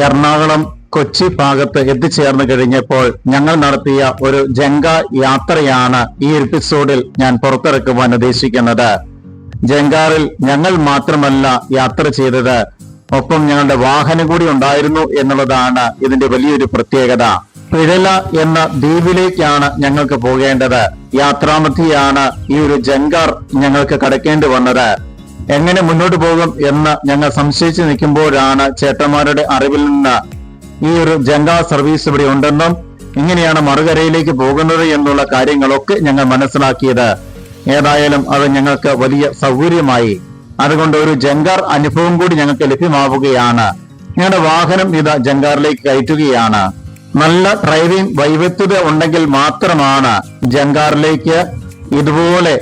എറണാകുളം കൊച്ചി ഭാഗത്ത് എത്തിച്ചേർന്ന് കഴിഞ്ഞപ്പോൾ ഞങ്ങൾ നടത്തിയ ഒരു ജങ്ക യാത്രയാണ് ഈ എപ്പിസോഡിൽ ഞാൻ പുറത്തിറക്കുവാൻ ഉദ്ദേശിക്കുന്നത്. ജങ്കാറിൽ ഞങ്ങൾ മാത്രമല്ല യാത്ര ചെയ്തത്, ഒപ്പം ഞങ്ങളുടെ വാഹനം കൂടി ഉണ്ടായിരുന്നു എന്നുള്ളതാണ് ഇതിന്റെ വലിയൊരു പ്രത്യേകത. പിഴല എന്ന ദ്വീപിലേക്കാണ് ഞങ്ങൾക്ക് പോകേണ്ടത്. യാത്രാമധ്യയാണ് ഈ ഒരു ജങ്കാർ ഞങ്ങൾക്ക് കടക്കേണ്ടി വന്നത്. എങ്ങനെ മുന്നോട്ട് പോകും എന്ന് ഞങ്ങൾ സംശയിച്ചു നിൽക്കുമ്പോഴാണ് ചേട്ടന്മാരുടെ അറിവിൽ നിന്ന് ഈ ഒരു ജങ്കാർ സർവീസ് ഇവിടെ ഉണ്ടെന്നും ഇങ്ങനെയാണ് മറുകരയിലേക്ക് പോകുന്നത് എന്നുള്ള കാര്യങ്ങളൊക്കെ ഞങ്ങൾ മനസ്സിലാക്കിയത്. ഏതായാലും അത് ഞങ്ങൾക്ക് വലിയ സൗകര്യമായി. അതുകൊണ്ട് ഒരു ജങ്കാർ അനുഭവം കൂടി ഞങ്ങൾക്ക് ലഭ്യമാവുകയാണ്. ഞങ്ങളുടെ വാഹനം ഇത് ജങ്കാറിലേക്ക് കയറ്റുകയാണ്. നല്ല ഡ്രൈവിംഗ് വൈവിധ്യത ഉണ്ടെങ്കിൽ മാത്രമാണ് ജങ്കാറിലേക്ക് ഇതുപോലെ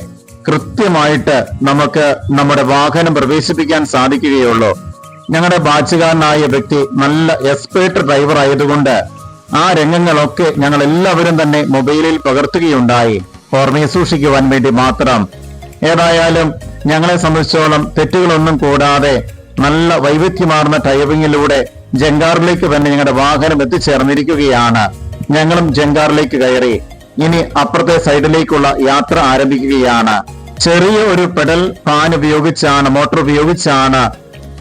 കൃത്യമായിട്ട് നമുക്ക് നമ്മുടെ വാഹനം പ്രവേശിപ്പിക്കാൻ സാധിക്കുകയുള്ളൂ. ഞങ്ങളുടെ ബാച്ചുകാരനായ വ്യക്തി നല്ല എക്സ്പേർട്ട് ഡ്രൈവർ ആയതുകൊണ്ട് ആ രംഗങ്ങളൊക്കെ ഞങ്ങൾ എല്ലാവരും തന്നെ മൊബൈലിൽ പകർത്തുകയുണ്ടായി, ഓർമ്മയെ സൂക്ഷിക്കുവാൻ വേണ്ടി മാത്രം. ഏതായാലും ഞങ്ങളെ സംബന്ധിച്ചോളം തെറ്റുകളൊന്നും കൂടാതെ നല്ല വൈവിധ്യമാർന്ന ഡ്രൈവിംഗിലൂടെ ജങ്കാറിലേക്ക് തന്നെ ഞങ്ങളുടെ വാഹനം എത്തിച്ചേർന്നിരിക്കുകയാണ്. ഞങ്ങളും ജങ്കാറിലേക്ക് കയറി ഇനി അപ്പുറത്തെ സൈഡിലേക്കുള്ള യാത്ര ആരംഭിക്കുകയാണ്. ചെറിയ ഒരു പെഡൽ ഫാൻ ഉപയോഗിച്ചാണ്, മോട്ടോർ ഉപയോഗിച്ചാണ്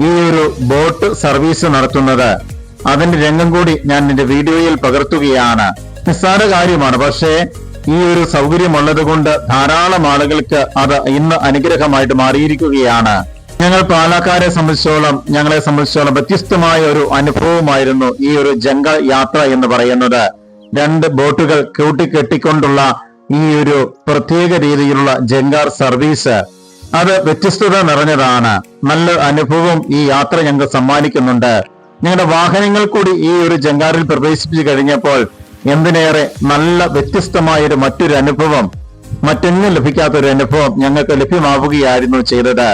ഈ ഒരു ബോട്ട് സർവീസ് നടത്തുന്നത്. അതിന്റെ രംഗം കൂടി ഞാൻ എന്റെ വീഡിയോയിൽ പകർത്തുകയാണ്. നിസ്സാര കാര്യമാണ്, പക്ഷേ ഈ ഒരു സൗകര്യമുള്ളത് കൊണ്ട് ധാരാളം ആളുകൾക്ക് അത് ഇന്ന് അനുഗ്രഹമായിട്ട് മാറിയിരിക്കുകയാണ്. ഞങ്ങൾ പാലക്കാരെ സംബന്ധിച്ചോളം, ഞങ്ങളെ സംബന്ധിച്ചോളം വ്യത്യസ്തമായ ഒരു അനുഭവമായിരുന്നു ഈ ഒരു ജങ്ക യാത്ര എന്ന് പറയുന്നത്. രണ്ട് ബോട്ടുകൾ കൂട്ടിക്കെട്ടിക്കൊണ്ടുള്ള ഈ ഒരു പ്രത്യേക രീതിയിലുള്ള ജങ്കാർ സർവീസ് അത് വ്യത്യസ്തത നിറഞ്ഞതാണ്. നല്ല അനുഭവം ഈ യാത്ര ഞങ്ങൾക്ക് സമ്മാനിക്കുന്നുണ്ട്. ഞങ്ങളുടെ വാഹനങ്ങൾ കൂടി ഈ ഒരു ജങ്കാറിൽ പ്രവേശിപ്പിച്ചു കഴിഞ്ഞപ്പോൾ എന്തിനേറെ നല്ല വ്യത്യസ്തമായൊരു മറ്റൊരു അനുഭവം, മറ്റെങ്ങും ലഭിക്കാത്തൊരു അനുഭവം ഞങ്ങൾക്ക് ലഭ്യമാവുകയായിരുന്നു ചെയ്തത്.